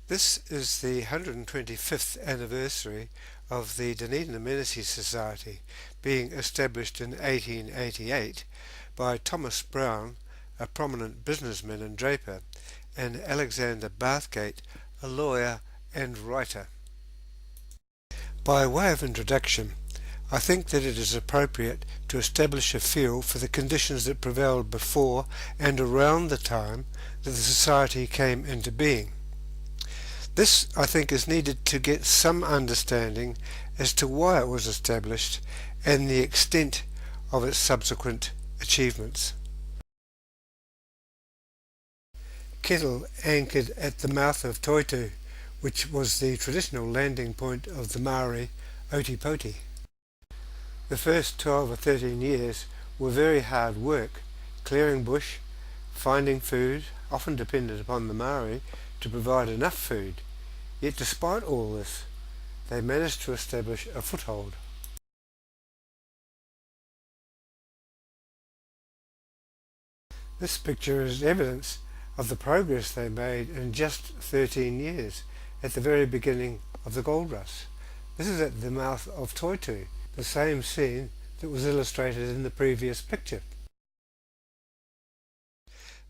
This is the 125th anniversary of the Dunedin Amenity Society being established in 1888 by Thomas Brown, a prominent businessman and draper, and Alexander Bathgate, a lawyer and writer. By way of introduction, I think that it is appropriate to establish a feel for the conditions that prevailed before and around the time that the Society came into being. This, I think, is needed to get some understanding as to why it was established and the extent of its subsequent achievements. Kettle anchored at the mouth of Toitu, which was the traditional landing point of the Maori Otipoti. The first 12 or 13 years were very hard work, clearing bush, finding food, often dependent upon the Maori to provide enough food. Yet despite all this, they managed to establish a foothold. This picture is evidence of the progress they made in just 13 years at the very beginning of the gold rush. This is at the mouth of Toitu, the same scene that was illustrated in the previous picture.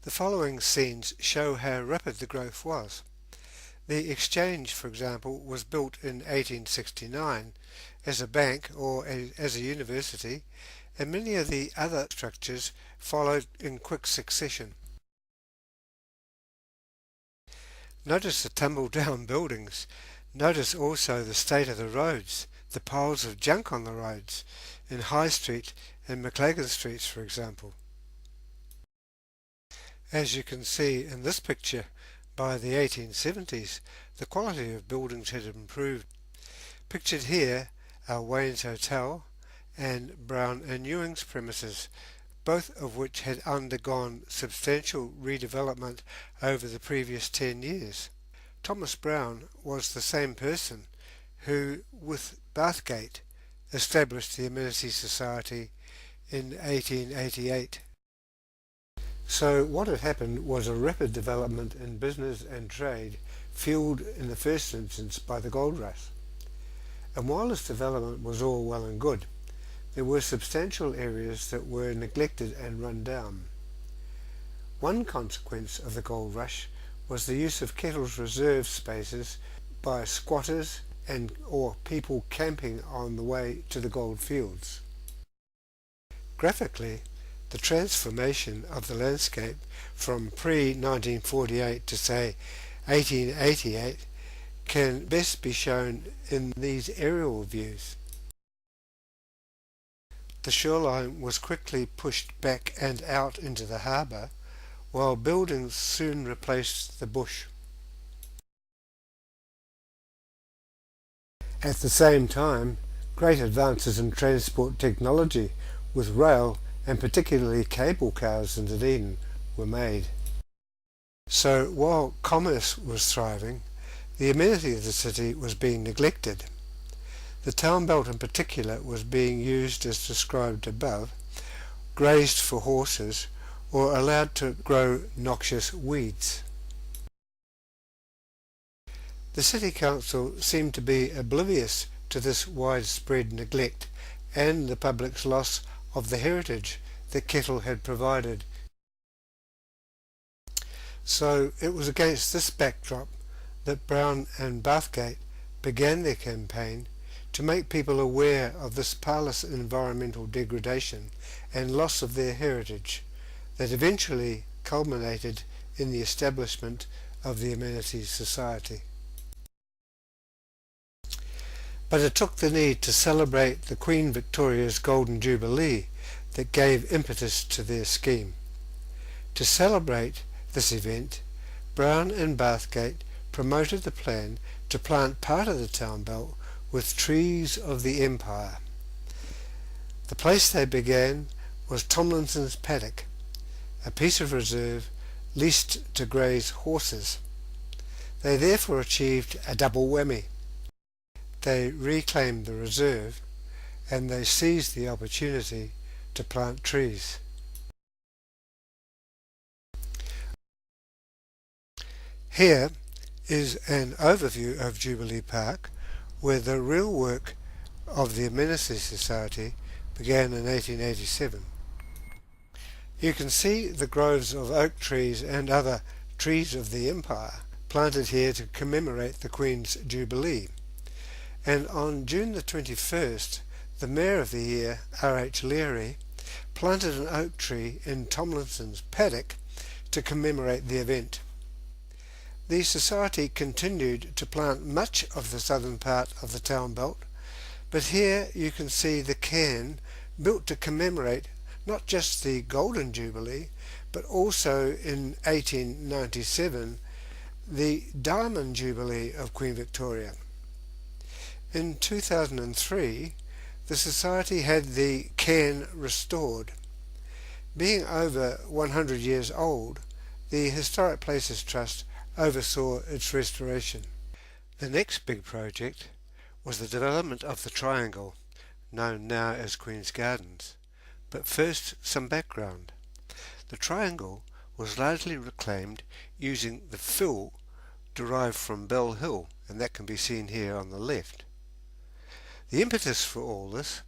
The following scenes show how rapid the growth was. The exchange, for example, was built in 1869 as a bank or as a university, and many of the other structures followed in quick succession. Notice the tumble-down buildings. Notice also the state of the roads, the piles of junk on the roads, in High Street and McLagan Streets, for example. As you can see in this picture, by the 1870s, the quality of buildings had improved. Pictured here are Wayne's Hotel and Brown and Ewing's premises, both of which had undergone substantial redevelopment over the previous 10 years. Thomas Brown was the same person who, with Bathgate, established the Amenity Society in 1888. So what had happened was a rapid development in business and trade, fueled in the first instance by the gold rush. And while this development was all well and good, there were substantial areas that were neglected and run down. One consequence of the gold rush was the use of Kettle's reserve spaces by squatters or people camping on the way to the gold fields. Graphically, the transformation of the landscape from pre-1948 to, say, 1888 can best be shown in these aerial views. The shoreline was quickly pushed back and out into the harbour, while buildings soon replaced the bush. At the same time, great advances in transport technology with rail and particularly cable cars in Dunedin were made. So while commerce was thriving, the amenity of the city was being neglected. The town belt in particular was being used as described above, grazed for horses, or allowed to grow noxious weeds. The City Council seemed to be oblivious to this widespread neglect and the public's loss of the heritage that Kettle had provided. So it was against this backdrop that Brown and Bathgate began their campaign to make people aware of this parlous environmental degradation and loss of their heritage that eventually culminated in the establishment of the Amenities Society. But it took the need to celebrate the Queen Victoria's Golden Jubilee that gave impetus to their scheme. To celebrate this event, Brown and Bathgate promoted the plan to plant part of the town belt with trees of the Empire. The place they began was Tomlinson's Paddock, a piece of reserve leased to graze horses. They therefore achieved a double whammy. They reclaimed the reserve and they seized the opportunity to plant trees. Here is an overview of Jubilee Park, where the real work of the Amenity Society began in 1887. You can see the groves of oak trees and other trees of the empire planted here to commemorate the Queen's Jubilee. And on June the 21st, the Mayor of the year, R.H. Leary, planted an oak tree in Tomlinson's paddock to commemorate the event. The Society continued to plant much of the southern part of the town belt, but here you can see the cairn built to commemorate not just the Golden Jubilee, but also in 1897 the Diamond Jubilee of Queen Victoria. In 2003, the Society had the cairn restored. Being over 100 years old, the Historic Places Trust oversaw its restoration. The next big project was the development of the Triangle, known now as Queen's Gardens. But first, some background. The Triangle was largely reclaimed using the fill derived from Bell Hill, and that can be seen here on the left. The impetus for all this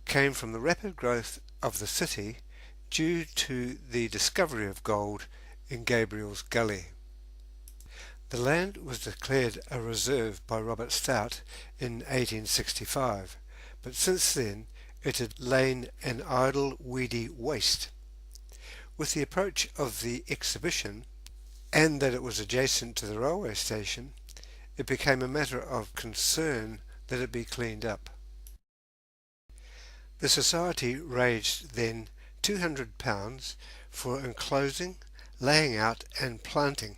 came from the rapid growth of the city due to the discovery of gold in Gabriel's Gully. The land was declared a reserve by Robert Stout in 1865, but since then it had lain an idle, weedy waste. With the approach of the exhibition, and that it was adjacent to the railway station, it became a matter of concern that it be cleaned up. The Society raised then £200 for enclosing, laying out and planting,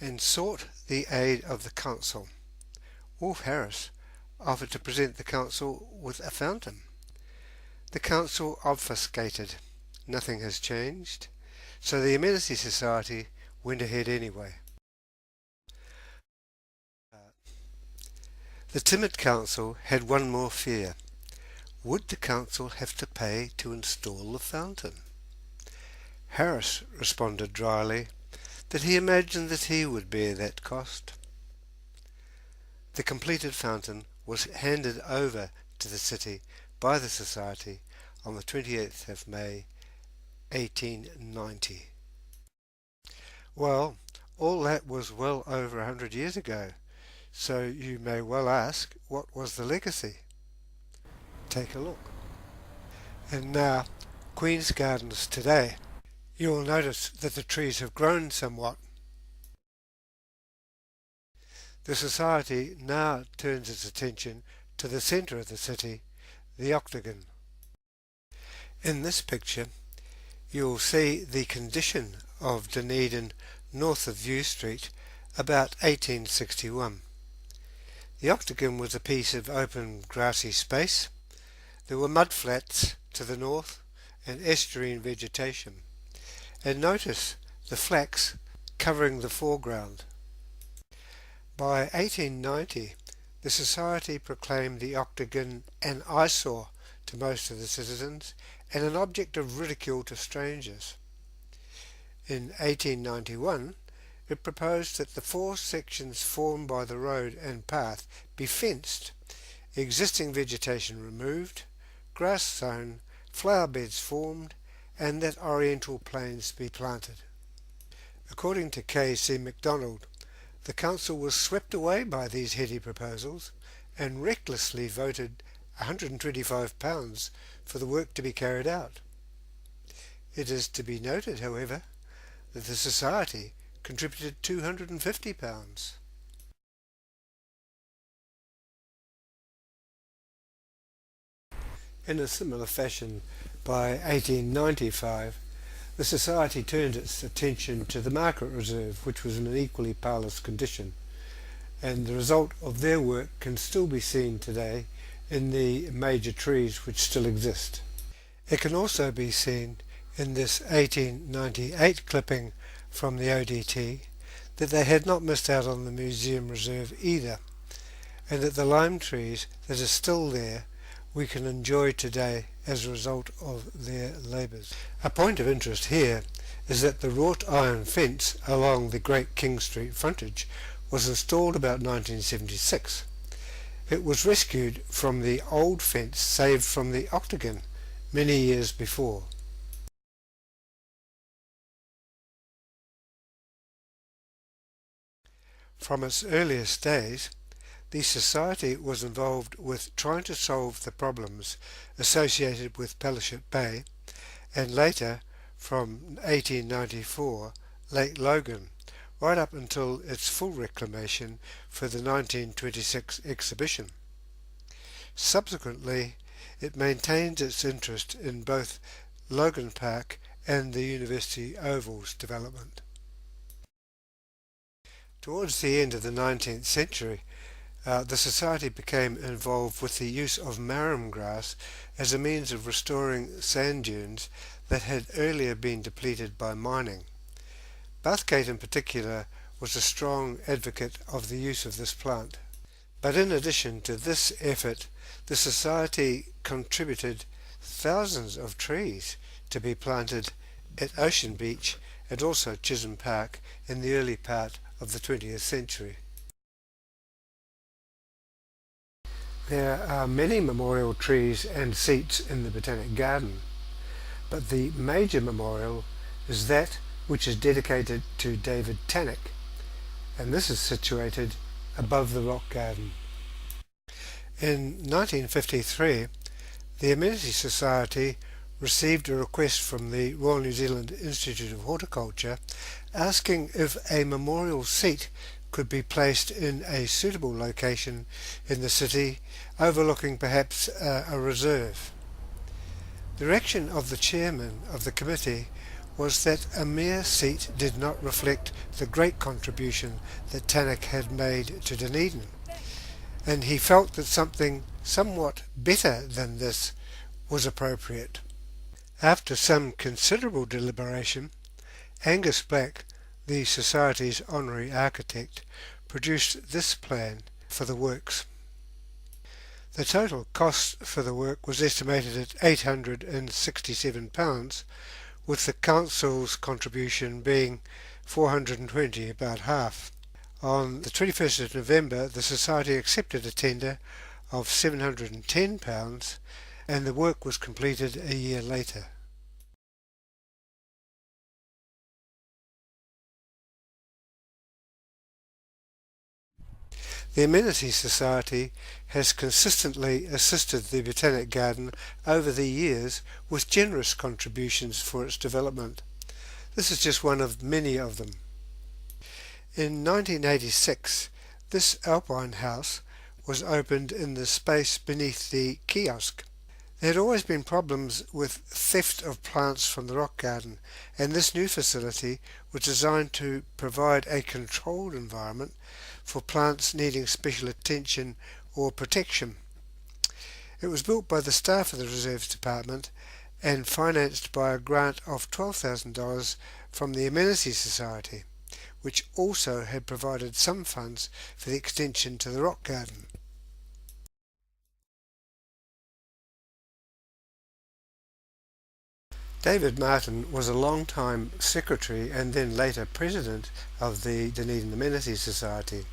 and sought the aid of the council. Wolfe Harris offered to present the council with a fountain. The council obfuscated. Nothing has changed, so the Amenity Society went ahead anyway. The timid council had one more fear. Would the council have to pay to install the fountain? Harris responded dryly that he imagined that he would bear that cost. The completed fountain was handed over to the city by the Society on the 28th of May 1890. Well, all that was well over 100 years ago, so you may well ask, what was the legacy? Take a look. And now, Queen's Gardens today. You will notice that the trees have grown somewhat. The Society now turns its attention to the centre of the city, the Octagon. In this picture, you will see the condition of Dunedin north of View Street about 1861. The Octagon was a piece of open grassy space. There were mud flats to the north and estuarine vegetation. And notice the flax covering the foreground. By 1890, the Society proclaimed the Octagon an eyesore to most of the citizens and an object of ridicule to strangers. In 1891, it proposed that the 4 sections formed by the road and path be fenced, existing vegetation removed, grass sown, flower beds formed, and that oriental planes be planted. According to K.C. MacDonald, the council was swept away by these heady proposals and recklessly voted £125 for the work to be carried out. It is to be noted, however, that the Society contributed £250. In a similar fashion, by 1895, the Society turned its attention to the Market Reserve, which was in an equally parlous condition, and the result of their work can still be seen today in the major trees which still exist. It can also be seen in this 1898 clipping from the ODT that they had not missed out on the museum reserve either, and that the lime trees that are still there we can enjoy today as a result of their labours. A point of interest here is that the wrought iron fence along the Great King Street frontage was installed about 1976. It was rescued from the old fence saved from the Octagon many years before. From its earliest days, the Society was involved with trying to solve the problems associated with Pelishit Bay, and later, from 1894, Lake Logan, right up until its full reclamation for the 1926 exhibition. Subsequently, it maintained its interest in both Logan Park and the University Oval's development. Towards the end of the 19th century, the Society became involved with the use of marram grass as a means of restoring sand dunes that had earlier been depleted by mining. Bathgate in particular was a strong advocate of the use of this plant. But in addition to this effort, the Society contributed thousands of trees to be planted at Ocean Beach and also Chisholm Park in the early part of the 20th century. There are many memorial trees and seats in the Botanic Garden, but the major memorial is that which is dedicated to David Tannock, and this is situated above the rock garden. In 1953, the Amenity Society received a request from the Royal New Zealand Institute of Horticulture asking if a memorial seat could be placed in a suitable location in the city, overlooking perhaps a reserve. The reaction of the chairman of the committee was that a mere seat did not reflect the great contribution that Tannock had made to Dunedin, and he felt that something somewhat better than this was appropriate. After some considerable deliberation, Angus Black, the Society's honorary architect, produced this plan for the works. The total cost for the work was estimated at £867, with the council's contribution being £420, about half. On the 21st of November, the Society accepted a tender of £710, and the work was completed a year later. The Amenity Society has consistently assisted the Botanic Garden over the years with generous contributions for its development. This is just one of many of them. In 1986, this Alpine house was opened in the space beneath the kiosk. There had always been problems with theft of plants from the rock garden, and this new facility was designed to provide a controlled environment for plants needing special attention or protection. It was built by the staff of the Reserves Department and financed by a grant of $12,000 from the Amenity Society, which also had provided some funds for the extension to the rock garden. David Martin was a long-time secretary and then later president of the Dunedin Amenity Society.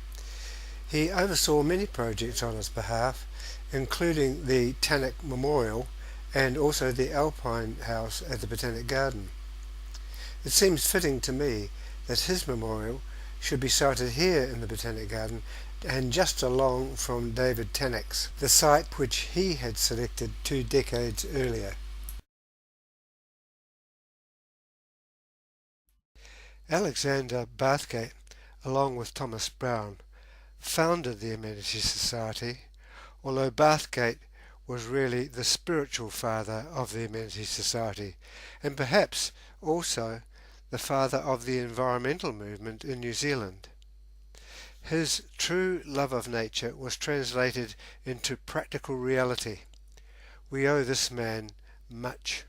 He oversaw many projects on its behalf, including the Tannock Memorial and also the Alpine House at the Botanic Garden. It seems fitting to me that his memorial should be sited here in the Botanic Garden and just along from David Tannock's, the site which he had selected 2 decades earlier. Alexander Bathgate, along with Thomas Brown, founded the Amenity Society, although Bathgate was really the spiritual father of the Amenity Society, and perhaps also the father of the environmental movement in New Zealand. His true love of nature was translated into practical reality. We owe this man much.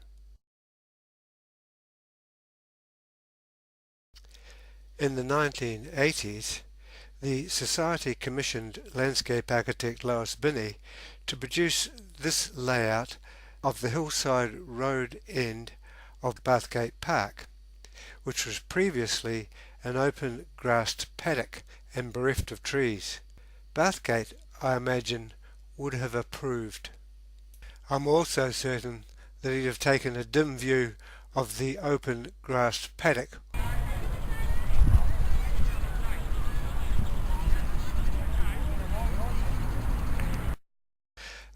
In the 1980s, the Society commissioned landscape architect Lois Binney to produce this layout of the hillside road end of Bathgate Park, which was previously an open grassed paddock and bereft of trees. Bathgate, I imagine, would have approved. I'm also certain that he'd have taken a dim view of the open grassed paddock.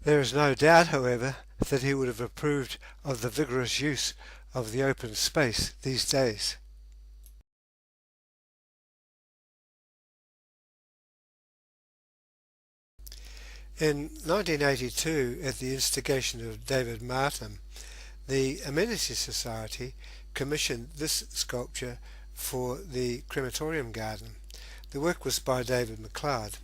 There is no doubt, however, that he would have approved of the vigorous use of the open space these days. In 1982, at the instigation of David Martin, the Amenity Society commissioned this sculpture for the crematorium garden. The work was by David McLeod.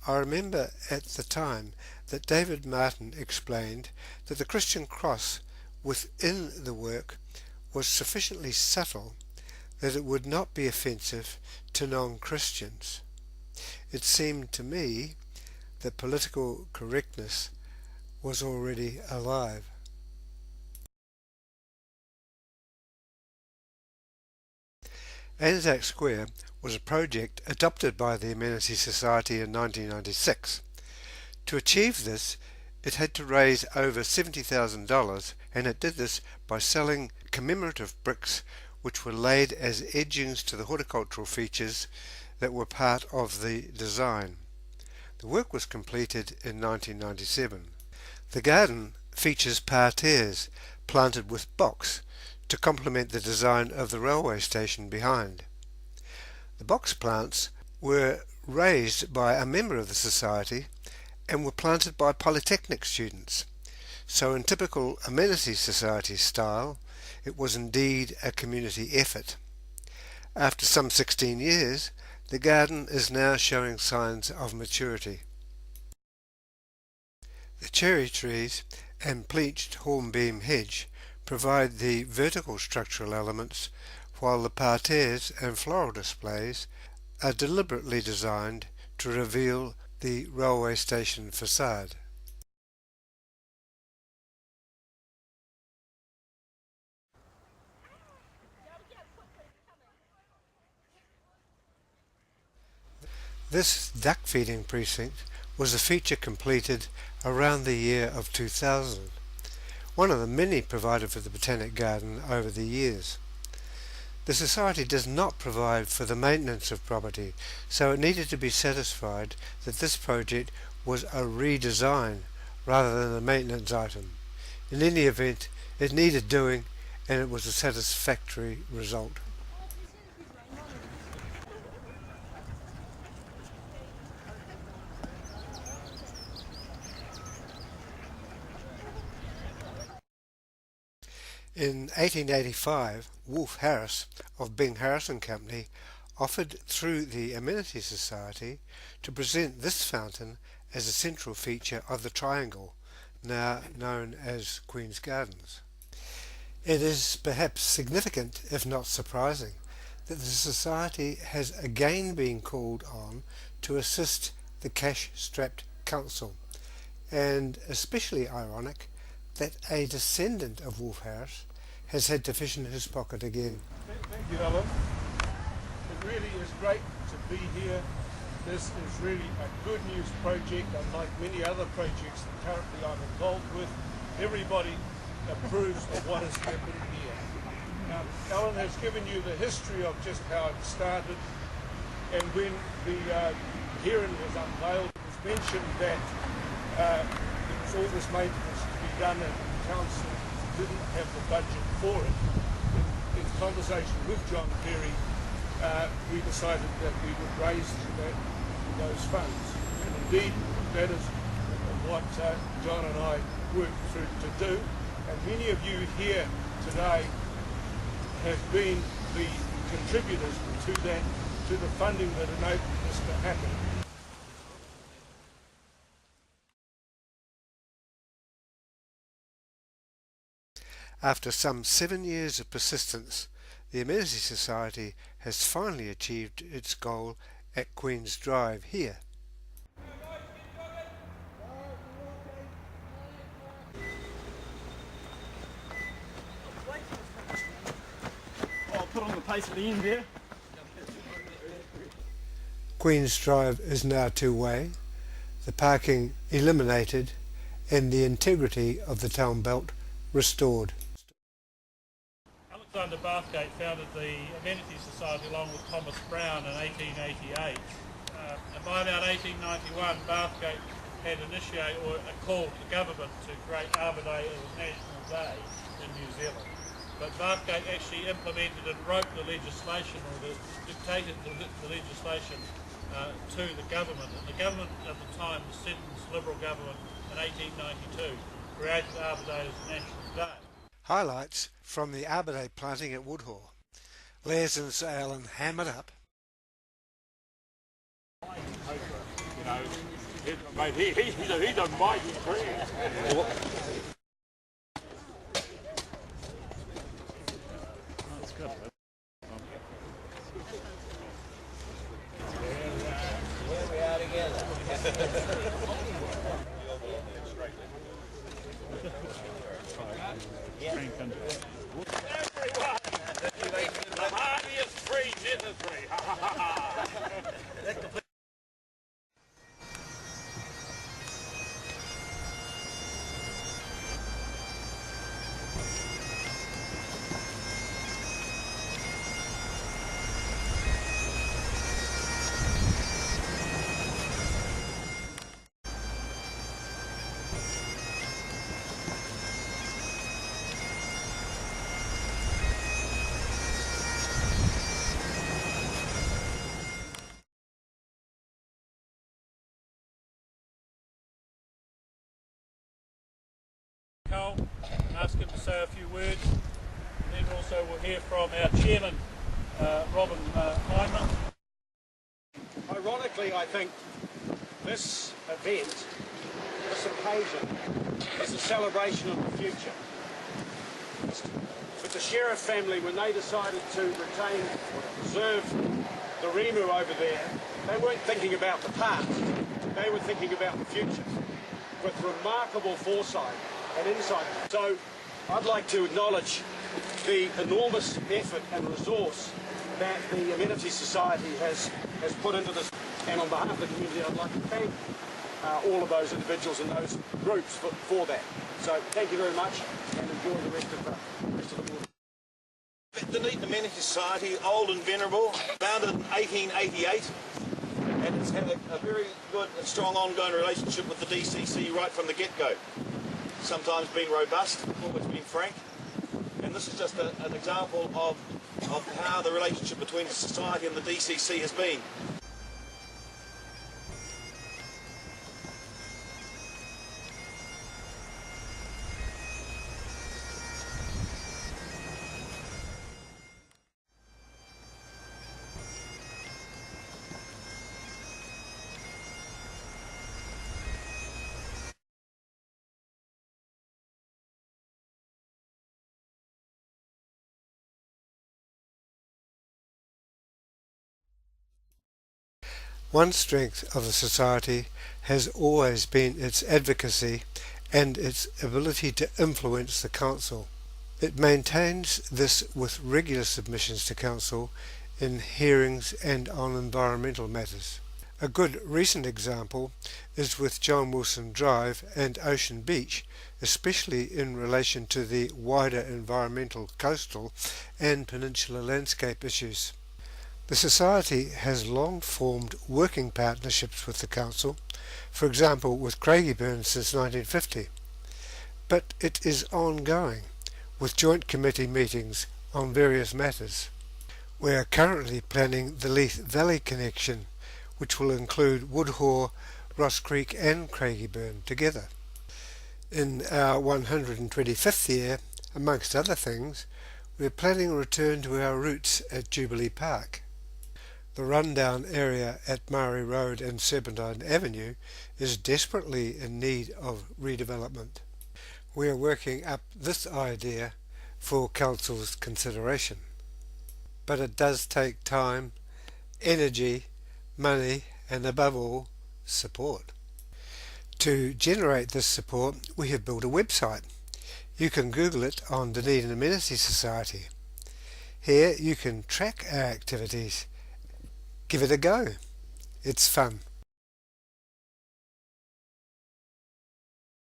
I remember at the time that David Martin explained that the Christian cross within the work was sufficiently subtle that it would not be offensive to non-Christians. It seemed to me that political correctness was already alive. Anzac Square was a project adopted by the Amenity Society in 1996. To achieve this, it had to raise over $70,000, and it did this by selling commemorative bricks which were laid as edgings to the horticultural features that were part of the design. The work was completed in 1997. The garden features parterres planted with box to complement the design of the railway station behind. The box plants were raised by a member of the society and were planted by Polytechnic students. So in typical Amenity Society style, it was indeed a community effort. After some 16 years, the garden is now showing signs of maturity. The cherry trees and bleached hornbeam hedge provide the vertical structural elements, while the parterres and floral displays are deliberately designed to reveal the railway station facade. This duck feeding precinct was a feature completed around the year of 2000, one of the many provided for the Botanic Garden over the years. The Society does not provide for the maintenance of property, so it needed to be satisfied that this project was a redesign rather than a maintenance item. In any event, it needed doing, and it was a satisfactory result. In 1885, Wolfe Harris of Bing Harris and Company offered through the Amenity Society to present this fountain as a central feature of the triangle, now known as Queen's Gardens. It is perhaps significant, if not surprising, that the Society has again been called on to assist the cash-strapped council, and especially ironic that a descendant of Wolfe Harris has had to fish in his pocket again. Thank you, Alan. It really is great to be here. This is really a good news project, unlike many other projects that currently I'm involved with. Everybody approves of what has happened here. Alan has given you the history of just how it started, and when the hearing was unveiled, it was mentioned that all this maintenance to be done and the council didn't have the budget for it. In conversation with John Perry, we decided that we would raise those funds. And indeed, that is what John and I worked through to do. And many of you here today have been the contributors to that, to the funding that enabled this to happen. After some 7 years of persistence, the Amenity Society has finally achieved its goal at Queen's Drive here. I'll put on the pace at the end there. Queen's Drive is now two-way, the parking eliminated, and the integrity of the town belt restored. Alexander Bathgate founded the Amenity Society along with Thomas Brown in 1888. And by about 1891, Bathgate had initiated or called the government to create Arbor Day as a national day in New Zealand. But Bathgate actually implemented and wrote the legislation, or dictated the legislation to the government. And the government at the time, the Siddons Liberal government in 1892, created Arbor Day as a national day. Highlights from the Arbor Day planting at Woodhall. Les and Sir Alan hammered up. You know, mate, he's a mighty friend. That's good. Here we are together. Everyone, The hardiest free in the three. Cole, ask him to say a few words. And then also we'll hear from our chairman, Robin Hyman. Ironically, I think this event, this occasion, is a celebration of the future. With the Sheriff family, when they decided to retain or preserve the Rimu over there, they weren't thinking about the past, they were thinking about the future, with remarkable foresight and insight. So I'd like to acknowledge the enormous effort and resource that the Amenity Society has put into this, and on behalf of the community I'd like to thank all of those individuals and those groups for that. So thank you very much and enjoy the rest of the board. The Dunedin Amenity Society, old and venerable, founded in 1888, and it's had a very good and strong ongoing relationship with the DCC right from the get-go. Sometimes been robust, always been frank, and this is just an example of how the relationship between the Society and the DCC has been. One strength of the Society has always been its advocacy and its ability to influence the Council. It maintains this with regular submissions to Council in hearings and on environmental matters. A good recent example is with John Wilson Drive and Ocean Beach, especially in relation to the wider environmental, coastal and peninsular landscape issues. The Society has long formed working partnerships with the Council, for example with Craigieburn since 1950, but it is ongoing, with joint committee meetings on various matters. We are currently planning the Leith Valley connection, which will include Woodhall, Ross Creek and Craigieburn together. In our 125th year, amongst other things, we are planning a return to our roots at Jubilee Park. The rundown area at Maori Road and Serpentine Avenue is desperately in need of redevelopment. We are working up this idea for Council's consideration. But it does take time, energy, money and above all, support. To generate this support, we have built a website. You can Google it on Dunedin Amenity Society. Here you can track our activities. Give it a go It's fun.